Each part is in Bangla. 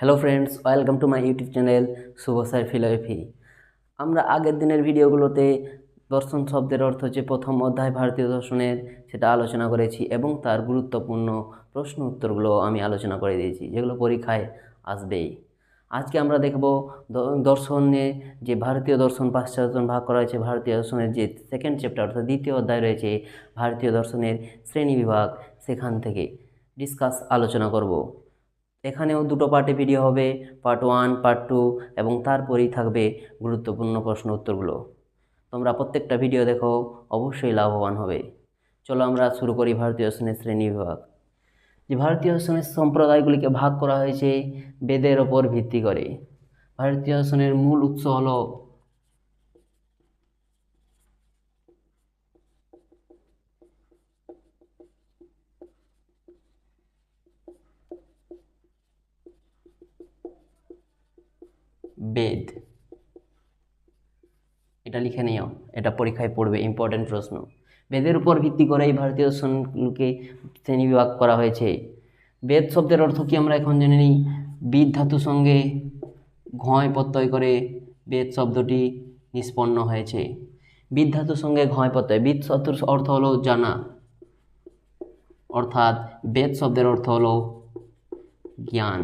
Hello friends, welcome to my YouTube channel Shubho sir philosophy. আমরা আগের দিনের ভিডিওগুলোতে দর্শন শব্দের অর্থ যে প্রথম অধ্যায় ভারতীয় দর্শনের সেটা আলোচনা করেছি এবং তার গুরুত্বপূর্ণ প্রশ্ন উত্তরগুলো আমি আলোচনা করে দিয়েছি, যেগুলো পরীক্ষায় আসবেই। আজকে আমরা দেখব দর্শনে যে ভারতীয় দর্শন পাশ্চাত্য দর্শন ভাগ করা হয়েছে। ভারতীয় দর্শনের যে সেকেন্ড চ্যাপ্টার অর্থাৎ দ্বিতীয় অধ্যায় রয়েছে ভারতীয় দর্শনের শ্রেণী বিভাগ, সেখান থেকে আলোচনা করব। এখানেও দুটো পার্টে ভিডিও হবে, পার্ট 1, পার্ট 2 এবং তারপরেই থাকবে গুরুত্বপূর্ণ প্রশ্ন উত্তরগুলো। তোমরা প্রত্যেকটা ভিডিও দেখো, অবশ্যই লাভবান হবে। চলো আমরা শুরু করি ভারতীয় দর্শনের শ্রেণী বিভাগ। যে ভারতীয় দর্শনের সম্প্রদায়গুলিকে ভাগ করা হয়েছে বেদের ওপর ভিত্তি করে। ভারতীয় দর্শনের মূল উৎস হলো বেদ। এটা লিখে নিও, এটা পরীক্ষায় পড়বে, ইম্পর্টেন্ট প্রশ্ন। বেদের উপর ভিত্তি করেই ভারতীয় দর্শনকে শ্রেণীবিভাগ করা হয়েছে। বেদ শব্দের অর্থ কি আমরা এখন জেনে নিই। বিদ ধাতুর সঙ্গে ঘয় প্রত্যয় করে বেদ শব্দটি নিষ্পন্ন হয়েছে। বিদ ধাতুর সঙ্গে ঘয় প্রত্যয়, বিদ শব্দের অর্থ হলো জানা, অর্থাৎ বেদ শব্দের অর্থ হলো জ্ঞান,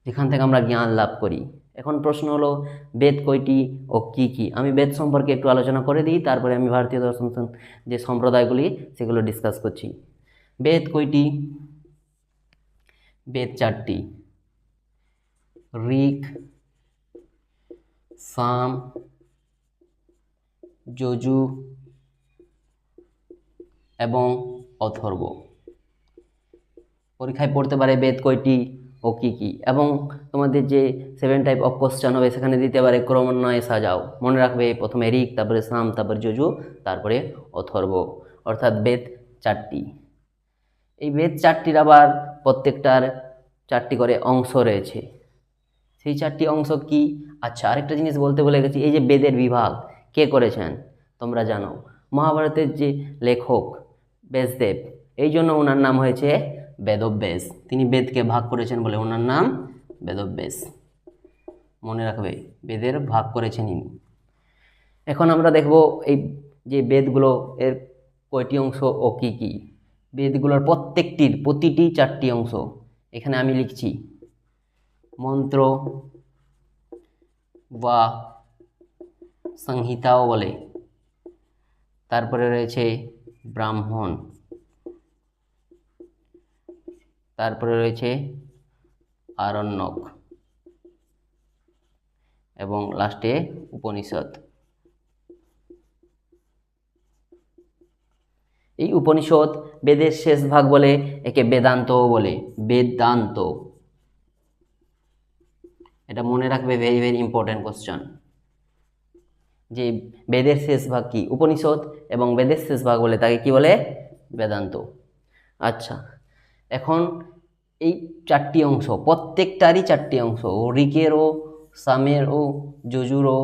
যেখান থেকে আমরা জ্ঞান লাভ করি। এখন প্রশ্ন হলো বেদ কয়টি ও কি কি। আমি বেদ সম্পর্কে একটু আলোচনা করে দিই, তারপরে আমি ভারতীয় দর্শন যে সম্প্রদায়গুলি সেগুলো ডিসকাস করছি। বেদ কয়টি? বেদ 4টি: ঋক, সাম, যজু এবং অথর্ব। পরীক্ষায় পড়তে পারে বেদ কয়টি ও কি কি, এবং তোমাদের যে 7 টাইপ অফ কোশ্চেন হবে সেখানে দিতে পারে ক্রমান্বয়ে সাজাও। মনে রাখবে প্রথমে ঋক, তারপরে সাম, তারপরে যজু, তারপরে অথর্ব, অর্থাৎ বেদ 4টি। এই বেদ 4টির আবার প্রত্যেকটার 4টি করে অংশ রয়েছে। সেই 4টি অংশ কি? আচ্ছা, আরেকটা জিনিস বলতে ভুলে গেছি, এই যে বেদের বিভাগ কে করেছেন তোমরা জানো? মহাভারতের যে লেখক ব্যাসদেব, এই জন্য ওনার নাম হয়েছে বেদব্যাস। তিনি বেদকে ভাগ করেছেন বলে ওনার নাম বেদব্যাস। মনে রাখবে, বেদের ভাগ করেছেন ইনি। এখন আমরা দেখব এই যে বেদগুলো এর কয়টি অংশ ও কি কি। বেদগুলোর প্রতিটি 4টি অংশ। এখানে আমি লিখছি মন্ত্র বা সংহিতাও বলে, তারপরে রয়েছে ব্রাহ্মণ, তারপরে রয়েছে আরণ্যক এবং লাস্টে উপনিষদ। এই উপনিষদ বেদের শেষ ভাগ বলে, একে বেদান্তও বলে। বেদান্ত, এটা মনে রাখবে, ভেরি ভেরি ইম্পর্টেন্ট কোশ্চেন। যে বেদের শেষ ভাগ কি? উপনিষদ, এবং বেদের শেষ ভাগ বলে তাকে কি বলে? বেদান্ত। আচ্ছা, এখন এই 4টি অংশ, প্রত্যেকটারই 4টি অংশ, ঋকেরও, সামেরও, যজুরও,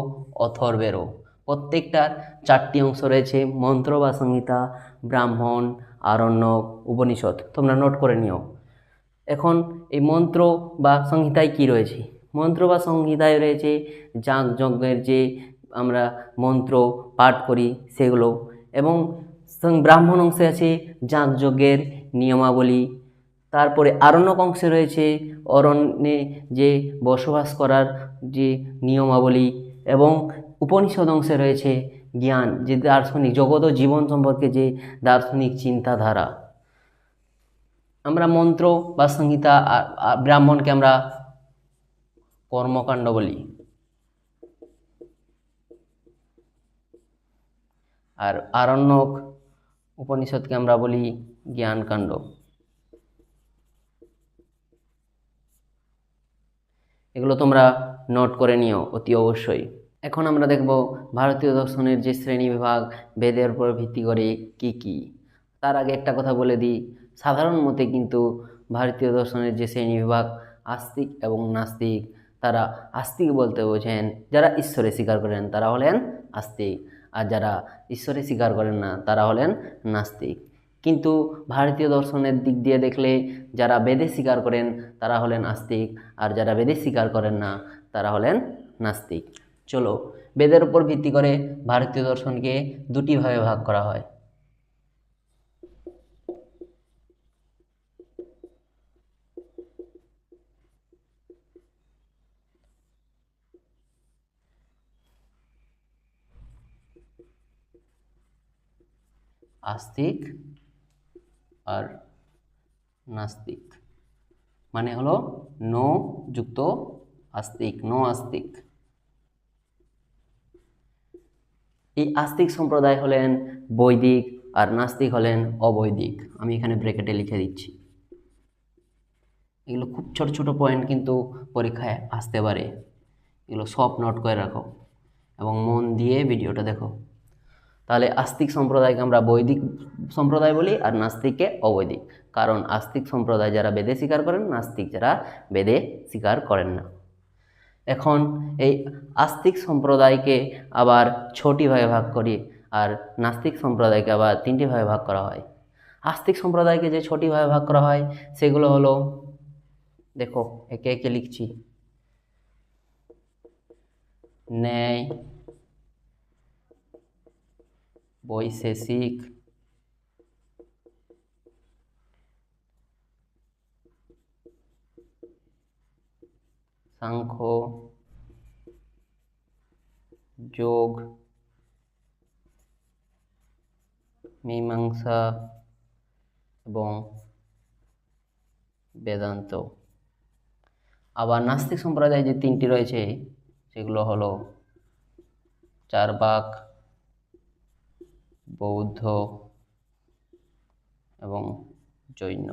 অথর্বেরও, প্রত্যেকটার 4টি অংশ রয়েছে: মন্ত্র বা সংহিতা, ব্রাহ্মণ, আরণ্যক, উপনিষদ। তোমরা নোট করে নিও। এখন এই মন্ত্র বা সংহিতায় কি রয়েছে? মন্ত্র বা সংহিতায় রয়েছে যাগযজ্ঞের যে আমরা মন্ত্র পাঠ করি সেগুলো, এবং ব্রাহ্মণ অংশে আছে যাগযজ্ঞের নিয়মাবলী। তারপরে আরণ্যক অংশে রয়েছে অরণ্যে যে বসবাস করার যে নিয়মাবলী, এবং উপনিষদ অংশে রয়েছে জ্ঞান, যে দার্শনিক জগৎ ও জীবন সম্পর্কে যে দার্শনিক চিন্তাধারা। আমরা মন্ত্র বা সংহিতা আর ব্রাহ্মণকে আমরা কর্মকাণ্ড বলি, আর আরণ্যক উপনিষদকে আমরা বলি জ্ঞানকাণ্ড। এগুলো তোমরা নোট করে নিও অতি অবশ্যই। এখন আমরা দেখব ভারতীয় দর্শনের যে শ্রেণী বিভাগ বেদের উপর ভিত্তি করে কি কি। তার আগে একটা কথা বলে দিই, সাধারণ মতে কিন্তু ভারতীয় দর্শনের যে শ্রেণী বিভাগ আস্তিক এবং নাস্তিক, তারা আস্তিক বলতে বোঝেন যারা ঈশ্বরে স্বীকার করেন তারা হলেন আস্তিক, আর যারা ঈশ্বরে স্বীকার করেন না তারা হলেন নাস্তিক। কিন্তু ভারতীয় দর্শনের দিক দিয়ে দেখলে যারা বেদে স্বীকার করেন তারা হলেন আস্তিক, আর যারা বেদে স্বীকার করেন না তারা হলেন নাস্তিক। চলো, বেদের উপর ভিত্তি করে ভারতীয় দর্শনকে দুটি ভাগে ভাগ করা হয়। আস্তিক আর নাস্তিক, মানে হলো নো যুক্ত আস্তিক, নো আস্তিক। এই আস্তিক সম্প্রদায় হলেন বৈদিক আর নাস্তিক হলেন অবৈদিক। আমি এখানে ব্র্যাকেটে লিখে দিচ্ছি। এগুলো খুব ছোট ছোট পয়েন্ট, কিন্তু পরীক্ষায় আসতে পারে। এগুলো সব নোট করে রাখো এবং মন দিয়ে ভিডিওটা দেখো। তাহলে আস্তিক সম্প্রদায়কে আমরা বৈদিক সম্প্রদায় বলি, আর নাস্তিককে অবৈদিক। কারণ আস্তিক সম্প্রদায় যারা বেদে স্বীকার করেন, নাস্তিক যারা বেদে স্বীকার করেন না। এখন এই আস্তিক সম্প্রদায়কে আবার 6টি ভাগে ভাগ করি, আর নাস্তিক সম্প্রদায়কে আবার 3টি ভাগে ভাগ করা হয়। আস্তিক সম্প্রদায়কে যে 6টি ভাগে ভাগ করা হয় সেগুলো হলো, দেখো একে একে লিখছি। ন্যায়, বৈশেষিক, সাংখ্য, যোগ, মীমাংসা এবং বেদান্ত। আবার নাস্তিক সম্প্রদায় যে 3টি রয়েছে সেগুলো হলো চার্বাক, বৌদ্ধ এবং জৈন।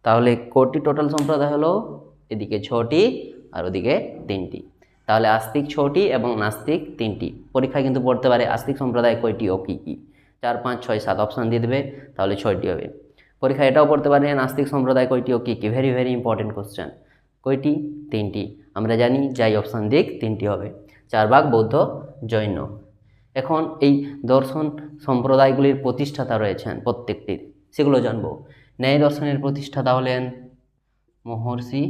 তাহলে কোটি টোটাল সম্প্রদায় হলো এদিকে 6টি আর ওদিকে 3টি। তাহলে আস্তিক 6টি এবং নাস্তিক 3টি। পরীক্ষায় কিন্তু পড়তে পারে আস্তিক সম্প্রদায় কয়টি ও কী কী। 4, 5, 6, 7 অপশান দিয়ে দেবে, তাহলে 6টি হবে। পরীক্ষায় এটাও পড়তে পারে নাস্তিক সম্প্রদায় কয়টি ও কী কী। Very very important question. কয়টি? 3টি। আমরা জানি যাই অপশান দিক 3টি হবে, চার্বাক, বৌদ্ধ, জৈন। এখন এই দর্শন সম্প্রদায়গুলির প্রতিষ্ঠাতা রয়েছেন প্রত্যেকটির, সেগুলো জানবো। ন্যায় দর্শনের প্রতিষ্ঠাতা হলেন মহর্ষি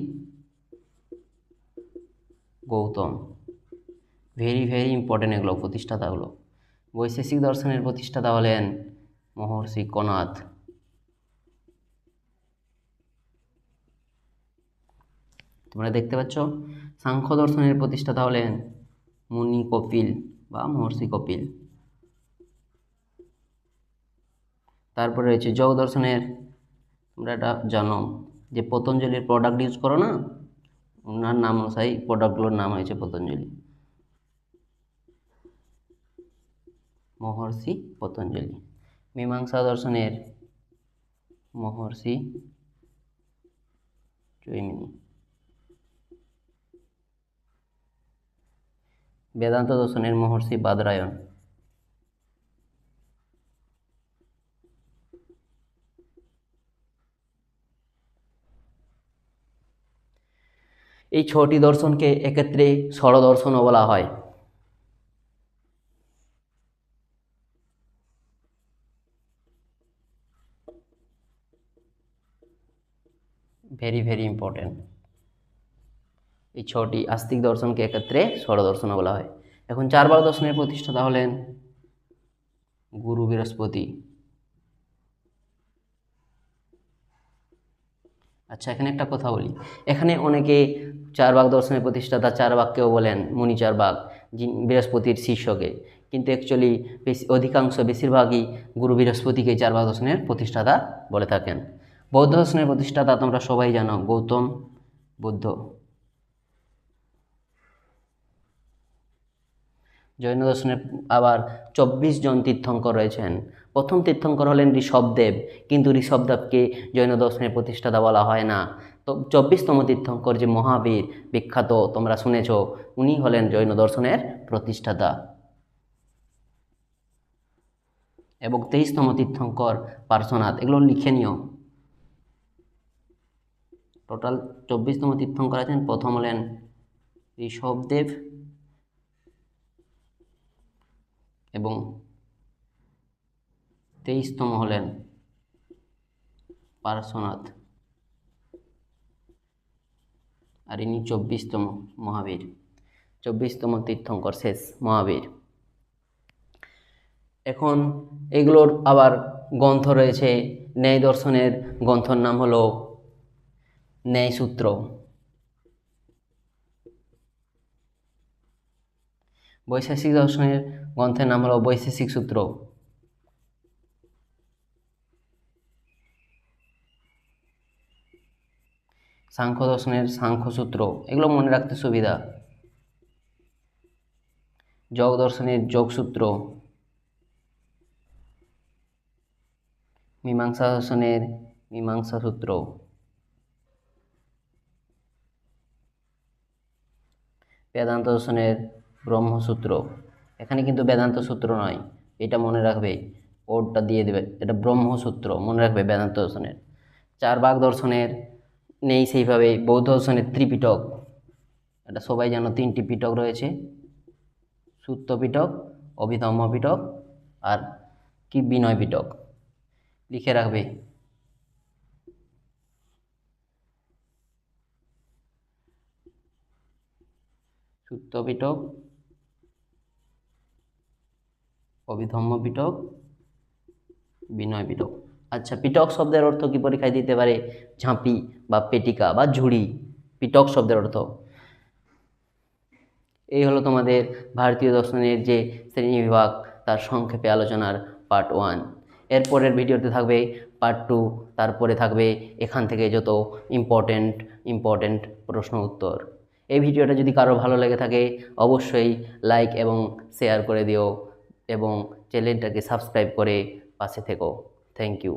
গৌতম। ভেরি ভেরি ইম্পর্টেন্ট এগুলো প্রতিষ্ঠাতাগুলো। বৈশেষিক দর্শনের প্রতিষ্ঠাতা হলেন মহর্ষি কনাদ। তোমরা দেখতে পাচ্ছ। সাংখ্য দর্শনের প্রতিষ্ঠাতা হলেন মুনি কপিল বা মহর্ষি কপিল। তারপরে রয়েছে যোগ দর্শনের, তোমরা এটা জানো যে পতঞ্জলির প্রোডাক্ট ইউজ করো না, ওনার নাম অনুসারে প্রোডাক্টগুলোর নাম হয়েছে পতঞ্জলি, মহর্ষি পতঞ্জলি। মীমাংসা দর্শনের মহর্ষি জৈমিনী। বেদান্ত দর্শনের মহর্ষি বাদরায়ণ। এই 6টি দর্শনকে একত্রে ষড়দর্শনও বলা হয়। Very very important. এই 6টি আস্তিক দর্শনকে একত্রে ষড়দর্শনও বলা হয়। এখন চার্বাক দর্শনের প্রতিষ্ঠাতা হলেন গুরু বৃহস্পতি। আচ্ছা, এখানে একটা কথা বলি। এখানে অনেকে চার্বাক দর্শনের প্রতিষ্ঠাতা চার্বাককেও বলেন মুনি চার্বাক, বৃহস্পতির শিষ্যকে, কিন্তু অ্যাকচুয়ালি বেশিরভাগই গুরু বৃহস্পতিকে চার্বাক দর্শনের প্রতিষ্ঠাতা বলে থাকেন। বৌদ্ধ দর্শনের প্রতিষ্ঠাতা তোমরা সবাই জানো, গৌতম বুদ্ধ। জৈন দর্শনের আবার 24 জন তীর্থঙ্কর রয়েছেন। প্রথম তীর্থঙ্কর হলেন ঋষভদেব, কিন্তু ঋষভদেবকে জৈন দর্শনের প্রতিষ্ঠাতা বলা হয় না। তো 24তম তীর্থঙ্কর যে মহাবীর বিখ্যাত, তোমরা শুনেছ, উনি হলেন জৈন দর্শনের প্রতিষ্ঠাতা। এবং 23তম তীর্থঙ্কর পার্শ্বনাথ। এগুলো লিখে নিও। টোটাল 24তম তীর্থঙ্কর আছেন। প্রথম হলেন ঋষভদেব, এবং 23তম হলেন পার্শ্বনাথ, আর ইনি 24তম মহাবীর, 24তম তীর্থঙ্কর, শেষ মহাবীর। এখন এগুলোর আবার গ্রন্থ রয়েছে। ন্যায় দর্শনের গ্রন্থর নাম হলো ন্যায়সূত্র। বৈশেষিক দর্শনের গ্রন্থের নাম হলো বৈশেষিক সূত্র। সাংখ্য দর্শনের সাংখ্যসূত্র, এগুলো মনে রাখতে সুবিধা। যোগ দর্শনের যোগসূত্র, মীমাংসা দর্শনের মীমাংসা সূত্র, বেদান্ত দর্শনের ব্রহ্মসূত্র। এখানে কিন্তু বেদান্ত সূত্র নয়, এটা মনে রাখবে, ওটা দিয়ে দেবে, এটা ব্রহ্মসূত্র মনে রাখবে বেদান্ত দর্শনের। চারবাক দর্শনের নেই সেইভাবে। বৌদ্ধ দর্শনের ত্রিপিটক, এটা সবাই জানো, 3টি পিটক রয়েছে, সূত্র পিটক, অভিধম্ম পিটক আর কি বিনয় পিটক, লিখে রাখবে। সূত্র পিটক, অভিধম্ম পিটক, বিনয় পিটক। আচ্ছা, পিটক শব্দের অর্থ কি পরীক্ষায় দিতে পারে? ঝাঁপি বা পেটিকা বা ঝুড়ি, পিটক শব্দের অর্থ। এই হলো তোমাদের ভারতীয় দর্শনের যে শ্রেণীবিভাগ, তার সংক্ষেপে আলোচনার পার্ট 1। এরপরের ভিডিওতে থাকবে পার্ট 2, তারপরে থাকবে এখান থেকে যত ইম্পর্টেন্ট প্রশ্ন উত্তর। এই ভিডিওটা যদি কারো ভালো লেগে থাকে অবশ্যই লাইক এবং শেয়ার করে দিও এবং চ্যানেলটাকে সাবস্ক্রাইব করে পাশে থেকো। Thank you.